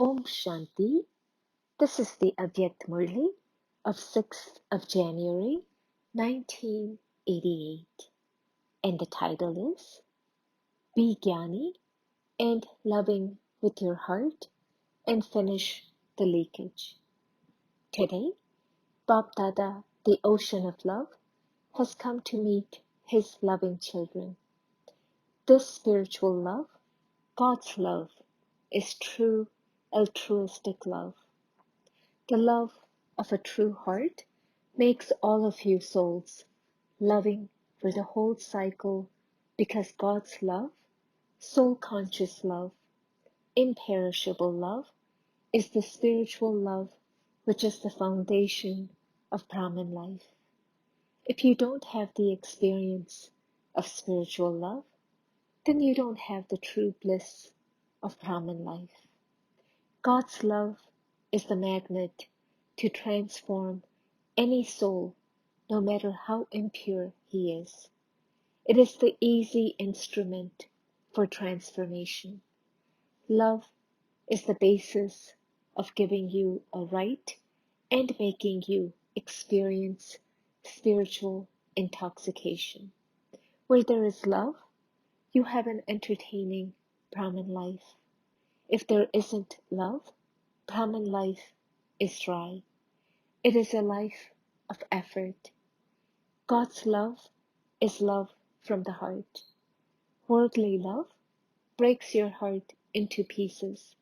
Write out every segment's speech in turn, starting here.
Om Shanti. This is the Avyakt Murli of 6th of January 1988, and the title is Be Gyani and Loving with Your Heart and Finish the Leakage. Today, Bap Dada, the ocean of love, has come to meet his loving children. This spiritual love, God's love, is true altruistic love. The love of a true heart makes all of you souls loving for the whole cycle, because God's love, soul-conscious love, imperishable love, is the spiritual love which is the foundation of Brahman life. If you don't have the experience of spiritual love, then you don't have the true bliss of Brahman life. God's love is the magnet to transform any soul, no matter how impure he is. It is the easy instrument for transformation. Love is the basis of giving you a right and making you experience spiritual intoxication. Where there is love, you have an entertaining Brahman life. If there isn't love, Brahman life is dry. It is a life of effort. God's love is love from the heart. Worldly love breaks your heart into pieces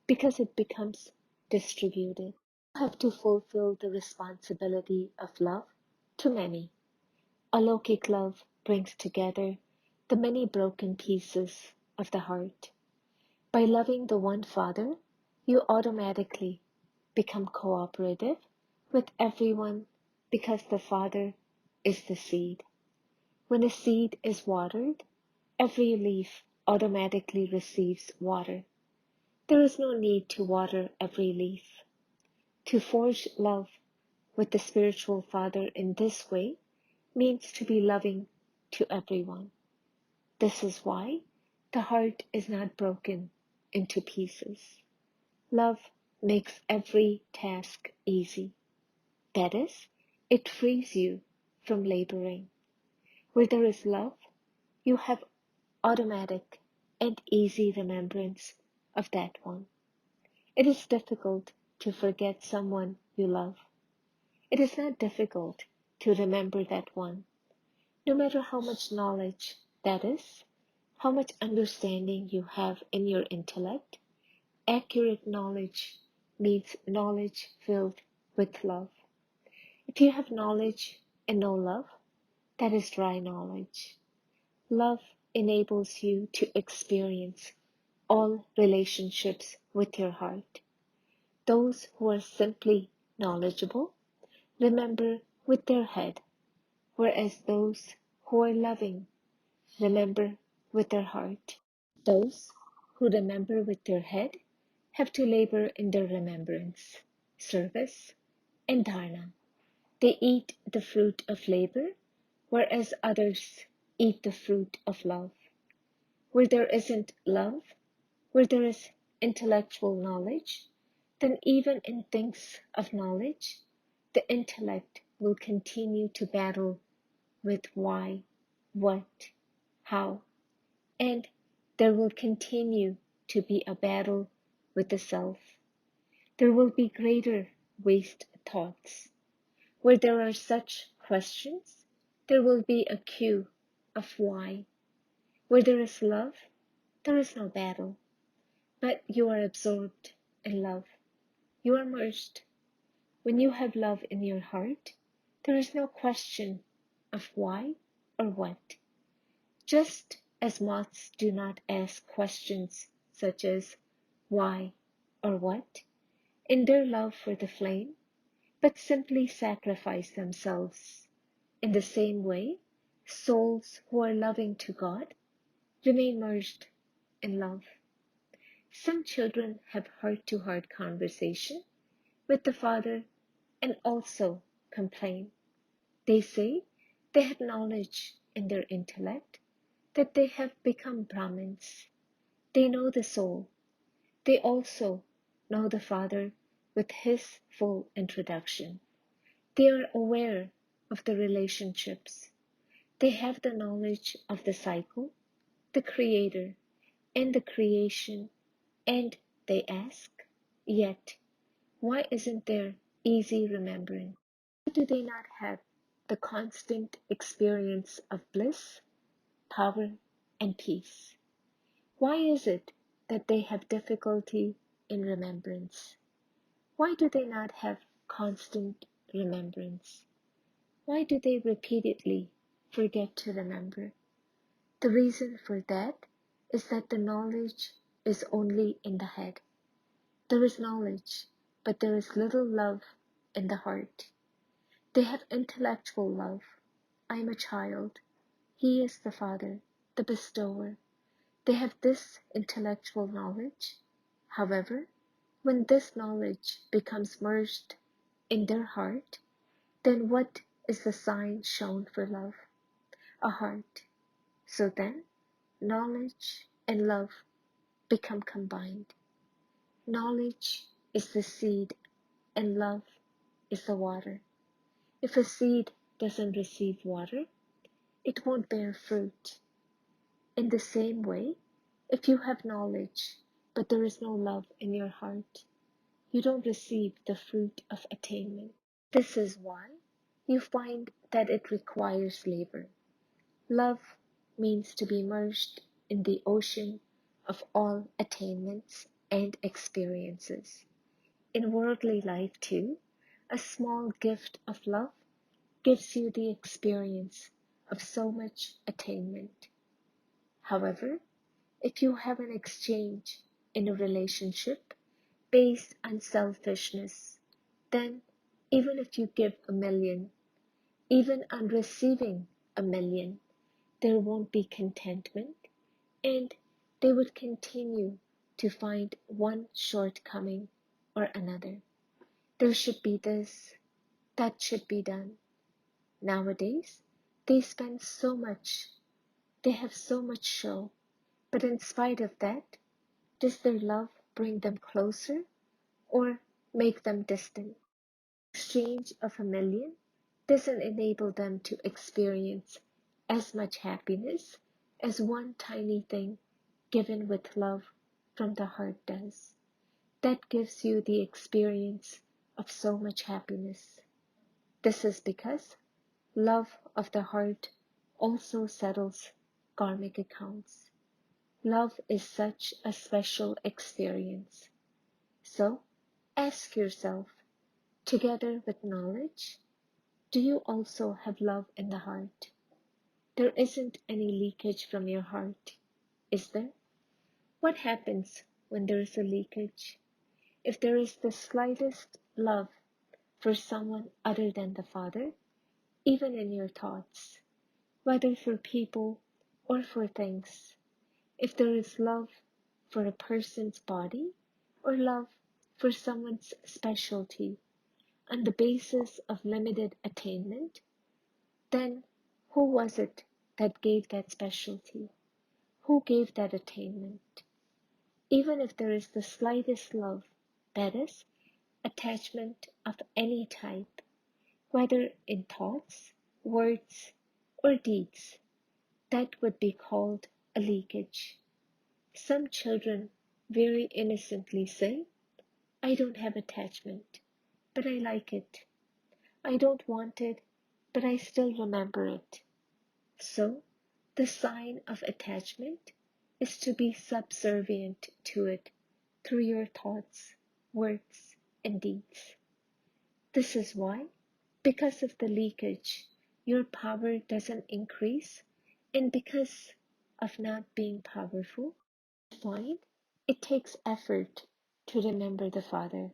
because it becomes distributed. You have to fulfill the responsibility of love to many. Alokik love brings together the many broken pieces of the heart. By loving the one Father, you automatically become cooperative with everyone because the Father is the seed. When a seed is watered, every leaf automatically receives water. There is no need to water every leaf. To forge love with the spiritual Father in this way means to be loving to everyone. This is why the heart is not broken into pieces. Love makes every task easy. That is, it frees you from laboring. Where there is love, you have automatic and easy remembrance of that one. It is difficult to forget someone you love. It is not difficult to remember that one. No matter how much knowledge that is, how much understanding you have in your intellect, accurate knowledge means knowledge filled with love. If you have knowledge and no love, that is dry knowledge. Love enables you to experience all relationships with your heart. Those who are simply knowledgeable remember with their head, whereas those who are loving remember with their heart. Those who remember with their head have to labor in their remembrance, service, and dharna. They eat the fruit of labor, whereas others eat the fruit of love. Where there isn't love, where there is intellectual knowledge, then even in things of knowledge, the intellect will continue to battle with why, what, how, and there will continue to be a battle with the self. There will be greater waste thoughts. Where there are such questions, there will be a queue of why. Where there is love, there is no battle, but you are absorbed in love. You are merged. When you have love in your heart, there is no question of why or what. Just as moths do not ask questions such as why or what in their love for the flame, but simply sacrifice themselves. In the same way, souls who are loving to God remain merged in love. Some children have heart-to-heart conversation with the Father and also complain. They say they have knowledge in their intellect, that they have become Brahmins. They know the soul. They also know the Father with His full introduction. They are aware of the relationships. They have the knowledge of the cycle, the Creator, and the creation, and they ask, yet, why isn't there easy remembering? Why do they not have the constant experience of bliss, power, and peace? Why is it that they have difficulty in remembrance? Why do they not have constant remembrance? Why do they repeatedly forget to remember? The reason for that is that the knowledge is only in the head. There is knowledge, but there is little love in the heart. They have intellectual love. I am a child. He is the Father, the bestower. They have this intellectual knowledge. However, when this knowledge becomes merged in their heart, then what is the sign shown for love? A heart. So then, knowledge and love become combined. Knowledge is the seed and love is the water. If a seed doesn't receive water, it won't bear fruit. In the same way, if you have knowledge, but there is no love in your heart, you don't receive the fruit of attainment. This is why you find that it requires labor. Love means to be immersed in the ocean of all attainments and experiences. In worldly life, too, a small gift of love gives you the experience of so much attainment. However, if you have an exchange in a relationship based on selfishness, then even if you give 1,000,000, even on receiving 1,000,000, there won't be contentment, and they would continue to find one shortcoming or another. There should be this, that should be done. Nowadays, they spend so much, they have so much show, but in spite of that, does their love bring them closer or make them distant? Exchange of 1,000,000 doesn't enable them to experience as much happiness as one tiny thing given with love from the heart does. That gives you the experience of so much happiness. This is because love of the heart also settles karmic accounts. Love is such a special experience. So, ask yourself, together with knowledge, do you also have love in the heart? There isn't any leakage from your heart, is there? What happens when there is a leakage? If there is the slightest love for someone other than the Father, even in your thoughts, whether for people or for things, if there is love for a person's body or love for someone's specialty on the basis of limited attainment, then who was it that gave that specialty? Who gave that attainment? Even if there is the slightest love, that is, attachment of any type, whether in thoughts, words, or deeds, that would be called a leakage. Some children very innocently say, I don't have attachment, but I like it. I don't want it, but I still remember it. So, the sign of attachment is to be subservient to it through your thoughts, words, and deeds. This is why, because of the leakage, your power doesn't increase, and because of not being powerful, you find it takes effort to remember the Father,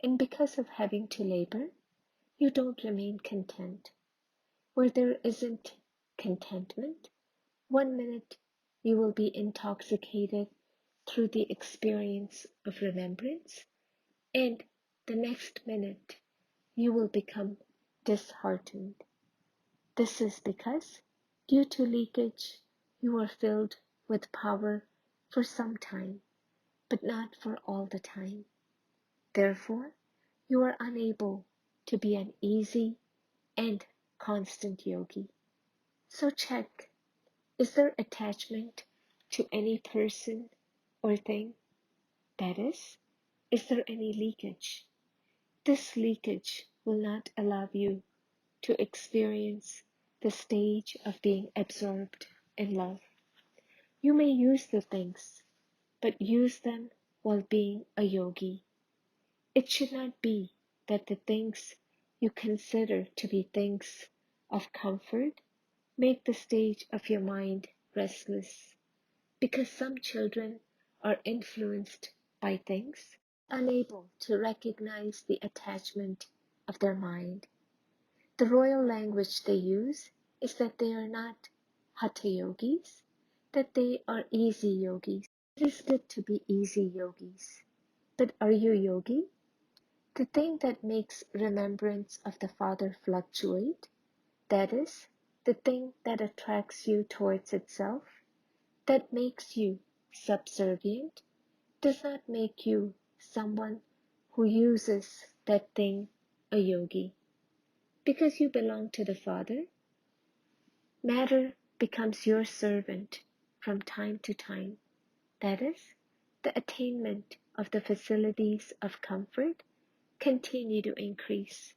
and because of having to labor, you don't remain content. Where there isn't contentment, 1 minute you will be intoxicated through the experience of remembrance, and the next minute you will become disheartened. This is because, due to leakage, you are filled with power for some time, but not for all the time. Therefore, you are unable to be an easy and constant yogi. So check, is there attachment to any person or thing? That is there any leakage? This leakage will not allow you to experience the stage of being absorbed in love. You may use the things, but use them while being a yogi. It should not be that the things you consider to be things of comfort make the stage of your mind restless, because some children are influenced by things, unable to recognize the attachment of their mind. The royal language they use is that they are not hatha yogis, that they are easy yogis. It is good to be easy yogis, but are you yogi? The thing that makes remembrance of the Father fluctuate, that is, the thing that attracts you towards itself, that makes you subservient, does not make you someone who uses that thing, a yogi. Because you belong to the Father, matter becomes your servant from time to time. That is, the attainment of the facilities of comfort continue to increase.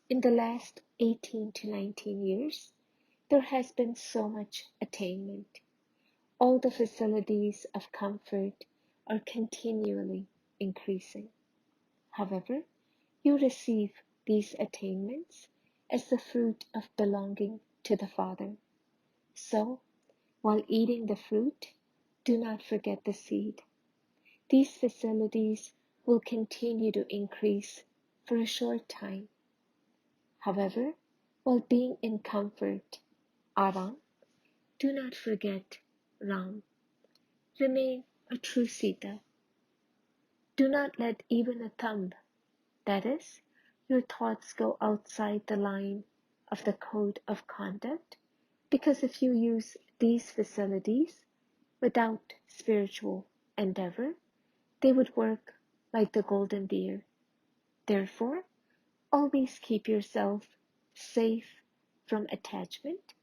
In the last 18 to 19 years, there has been so much attainment. All the facilities of comfort are continually increasing. However, you receive these attainments as the fruit of belonging to the Father. So, while eating the fruit, do not forget the seed. These facilities will continue to increase for a short time. However, while being in comfort, Aram, do not forget Ram. Remain a true Sita. Do not let even a thumb, that is, your thoughts go outside the line of the code of conduct, because if you use these facilities without spiritual endeavor, they would work like the golden deer. Therefore, always keep yourself safe from attachment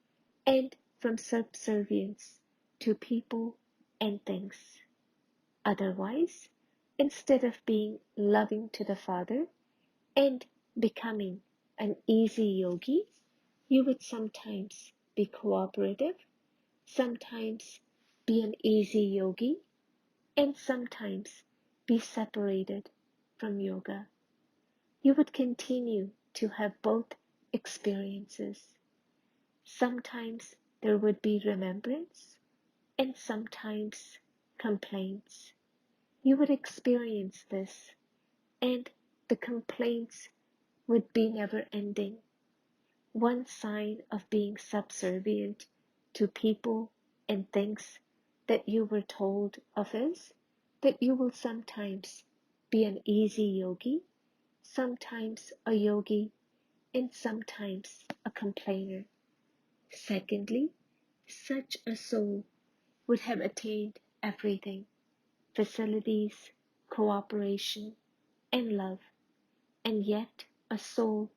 and from subservience to people and things. Otherwise, instead of being loving to the Father and becoming an easy yogi, you would sometimes be cooperative, sometimes be an easy yogi, and sometimes be separated from yoga. You would continue to have both experiences. Sometimes there would be remembrance, and sometimes complaints. You would experience this, and the complaints would be never ending. One sign of being subservient to people and things that you were told of is that you will sometimes be an easy yogi, sometimes a yogi, and sometimes a complainer. Secondly, such a soul would have attained everything: facilities, cooperation, and love, and yet a soul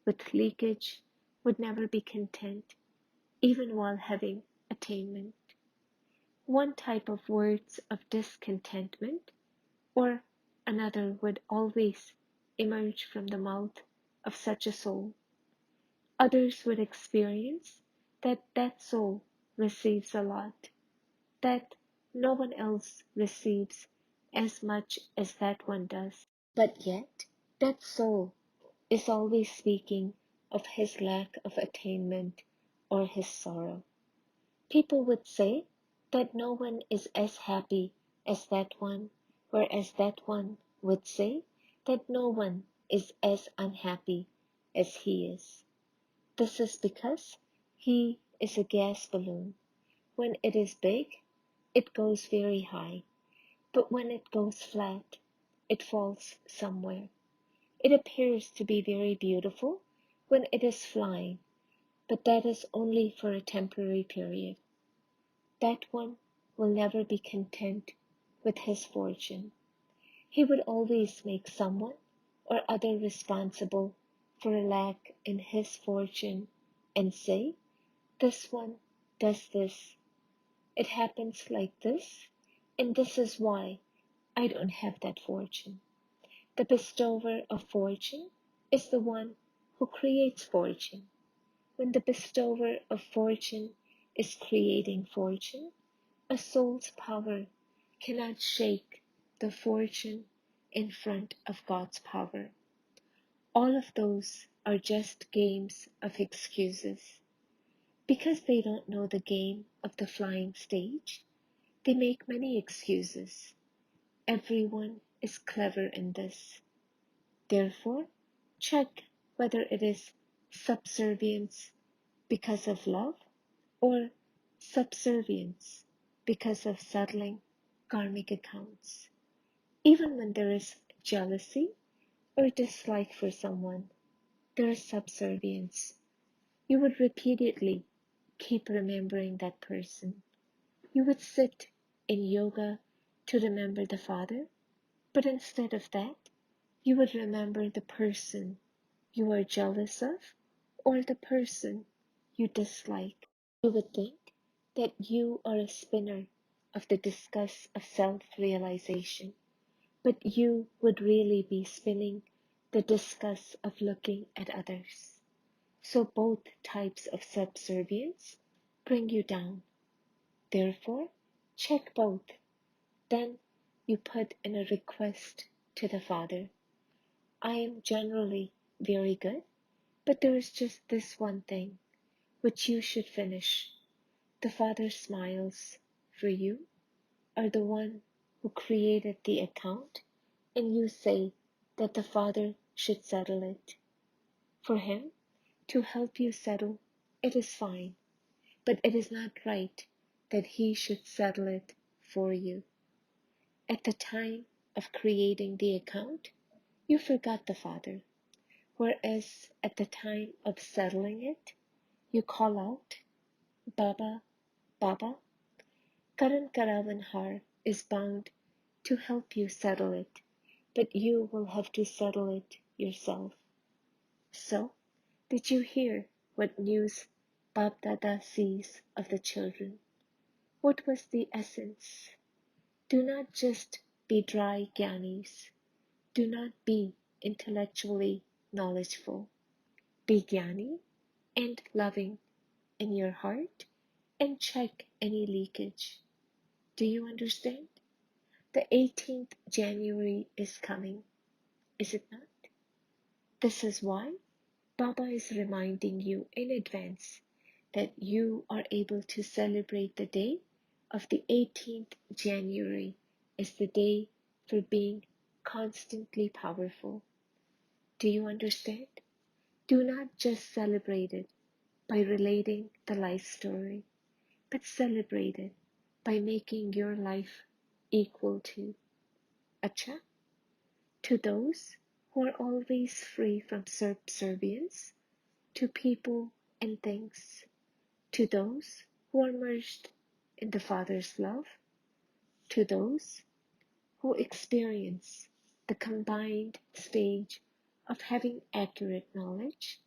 with leakage would never be content, even while having attainment. One type of words of discontentment or another would always emerge from the mouth of such a soul. Others would experience that that soul receives a lot, that no one else receives as much as that one does. But yet, that soul is always speaking of his lack of attainment or his sorrow. People would say that no one is as happy as that one, whereas that one would say that no one is as unhappy as he is. This is because he is a gas balloon. When it is big, it goes very high, but when it goes flat, it falls somewhere. It appears to be very beautiful when it is flying, but that is only for a temporary period. That one will never be content with his fortune. He would always make someone or other responsible for a lack in his fortune and say, this one does this, it happens like this, and this is why I don't have that fortune. The bestower of fortune is the one who creates fortune. When the bestower of fortune is creating fortune, a soul's power cannot shake the fortune in front of God's power. All of those are just games of excuses. Because they don't know the game of the flying stage, they make many excuses. Everyone is clever in this. Therefore, check whether it is subservience because of love or subservience because of settling karmic accounts. Even when there is jealousy or dislike for someone, there is subservience. You would repeatedly keep remembering that person. You would sit in yoga to remember the Father, but instead of that, you would remember the person you are jealous of or the person you dislike. You would think that you are a spinner of the discus of self-realization, but you would really be spinning the discus of looking at others. So both types of subservience bring you down. Therefore, check both. Then you put in a request to the Father. I am generally very good, but there is just this one thing which you should finish. The Father smiles, for you are the one who created the account, and you say that the Father should settle it. For him to help you settle, it is fine, but it is not right that he should settle it for you. At the time of creating the account, you forgot the Father, whereas at the time of settling it, you call out, Baba, Baba. Karan Karavanhar is bound to help you settle it, but you will have to settle it yourself. So, did you hear what news Bab Dada sees of the children? What was the essence? Do not just be dry gyanis. Do not be intellectually knowledgeful. Be gyani and loving in your heart and check any leakage. Do you understand? The 18th January is coming, is it not? This is why Baba is reminding you in advance that you are able to celebrate the day of the 18th January as the day for being constantly powerful. Do you understand? Do not just celebrate it by relating the life story, but celebrate it by making your life equal to Acha, to those who are always free from subservience, to people and things, to those who are merged in the Father's love, to those who experience the combined stage of having accurate knowledge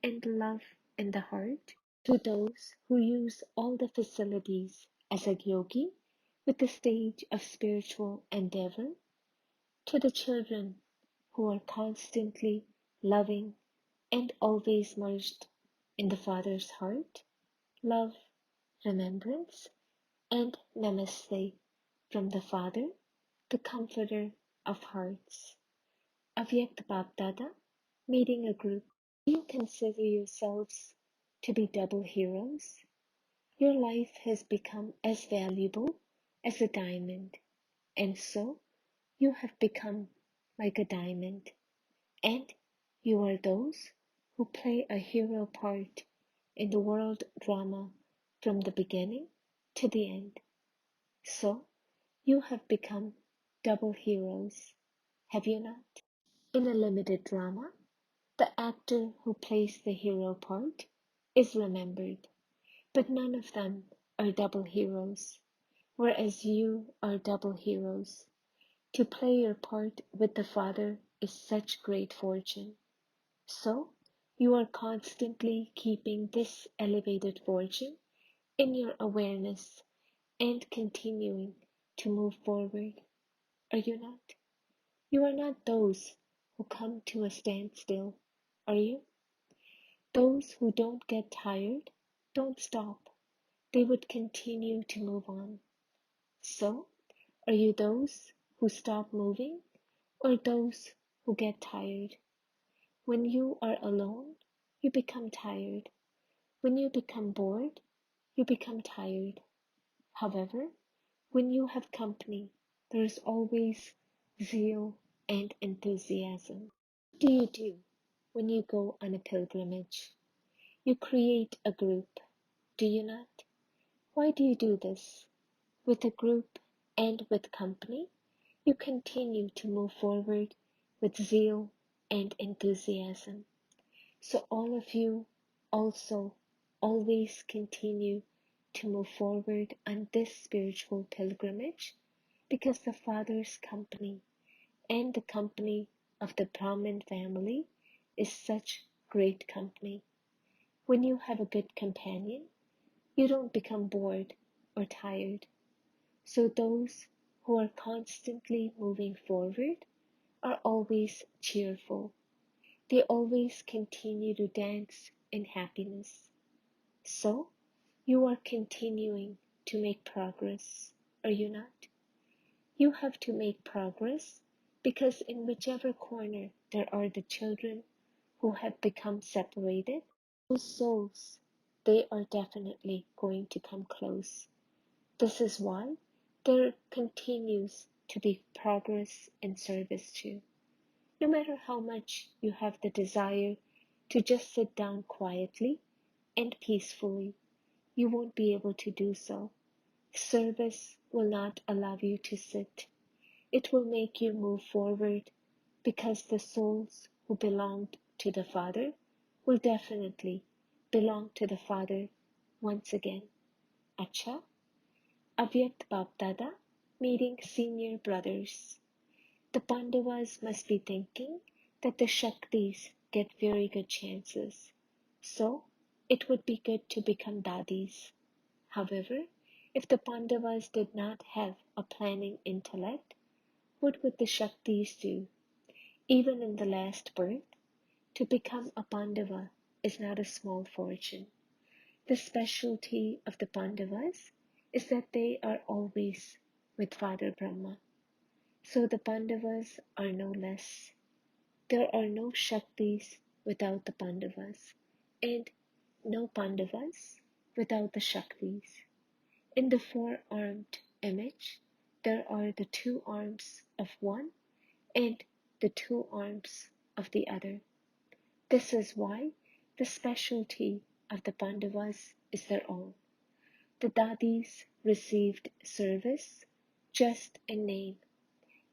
and love in the heart, to those who use all the facilities as a yogi with the stage of spiritual endeavor, to the children who are constantly loving and always merged in the Father's heart, love, remembrance, and namaste from the Father, the Comforter of hearts. Avyakt Dada, meeting a group. Do you consider yourselves to be double heroes? Your life has become as valuable as a diamond, and so you have become like a diamond, and you are those who play a hero part in the world drama from the beginning to the end. So you have become double heroes, have you not? In a limited drama, the actor who plays the hero part is remembered, but none of them are double heroes, whereas you are double heroes. To play your part with the Father is such great fortune. So, you are constantly keeping this elevated fortune in your awareness and continuing to move forward, are you not? You are not those who come to a standstill, are you? Those who don't get tired don't stop. They would continue to move on. So, are you those who stop moving or those who get tired? When you are alone, you become tired. When you become bored, you become tired. However, when you have company, there is always zeal and enthusiasm. What do you do when you go on a pilgrimage? You create a group, do you not? Why do you do this? With a group and with company, you continue to move forward with zeal and enthusiasm. So all of you also always continue to move forward on this spiritual pilgrimage because the Father's company and the company of the Brahmin family is such great company. When you have a good companion, you don't become bored or tired. So those who are constantly moving forward are always cheerful. They always continue to dance in happiness. So you are continuing to make progress, are you not? You have to make progress because in whichever corner there are the children who have become separated, those souls, they are definitely going to come close. This is why there continues to be progress and service too. No matter how much you have the desire to just sit down quietly and peacefully, you won't be able to do so. Service will not allow you to sit. It will make you move forward because the souls who belonged to the Father will definitely belong to the Father once again. Acha, Avyakt Dada meeting senior brothers. The Pandavas must be thinking that the Shaktis get very good chances. So, it would be good to become dadis. However, if the Pandavas did not have a planning intellect, what would the Shaktis do? Even in the last birth, to become a Pandava is not a small fortune. The specialty of the Pandavas is that they are always with Father Brahma. So the Pandavas are no less. There are no Shaktis without the Pandavas, and no Pandavas without the Shaktis. In the four-armed image, there are the two arms of one and the two arms of the other. This is why the specialty of the Pandavas is their own. The Dadis received service just in name,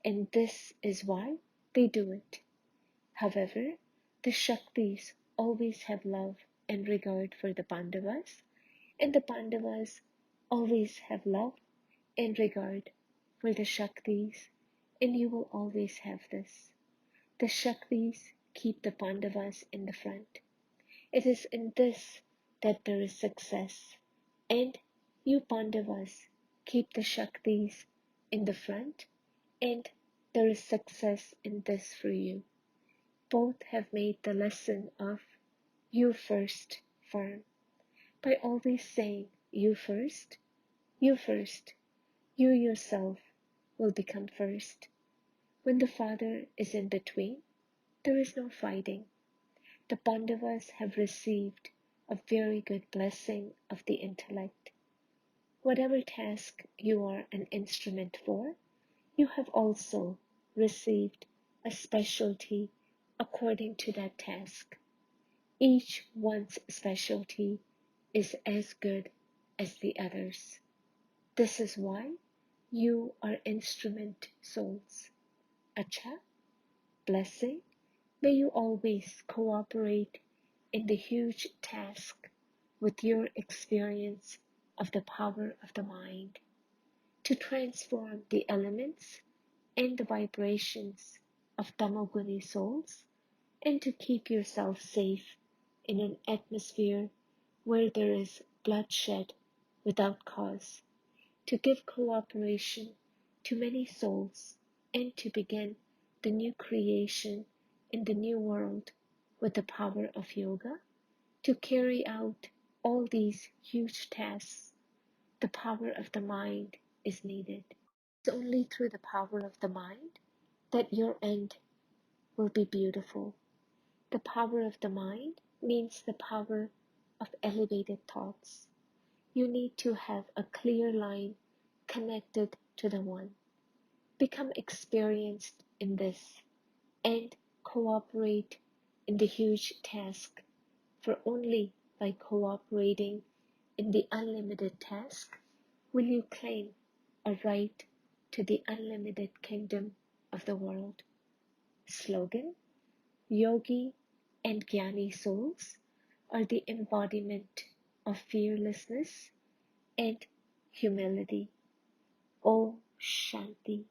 and this is why they do it. However, the Shaktis always have love and regard for the Pandavas, and the Pandavas always have love and regard for the Shaktis, and you will always have this. The Shaktis keep the Pandavas in the front. It is in this that there is success, and you Pandavas keep the Shaktis in the front, and there is success in this for you. Both have made the lesson of you first firm. By always saying you first, you yourself will become first. When the Father is in between, there is no fighting. The Pandavas have received a very good blessing of the intellect. Whatever task you are an instrument for, you have also received a specialty according to that task. Each one's specialty is as good as the others. This is why you are instrument souls. Acha, blessing, may you always cooperate in the huge task with your experience of the power of the mind to transform the elements and the vibrations of tamoguni souls, and to keep yourself safe in an atmosphere where there is bloodshed without cause, to give cooperation to many souls, and to begin the new creation in the new world with the power of yoga. To carry out all these huge tasks, the power of the mind is needed. It's only through the power of the mind that your end will be beautiful. The power of the mind means the power of elevated thoughts. You need to have a clear line connected to the One. Become experienced in this and cooperate in the huge task, for only by cooperating in the unlimited task will you claim a right to the unlimited kingdom of the world. Slogan: Yogi and Gyani souls are the embodiment of fearlessness and humility. Om Shanti.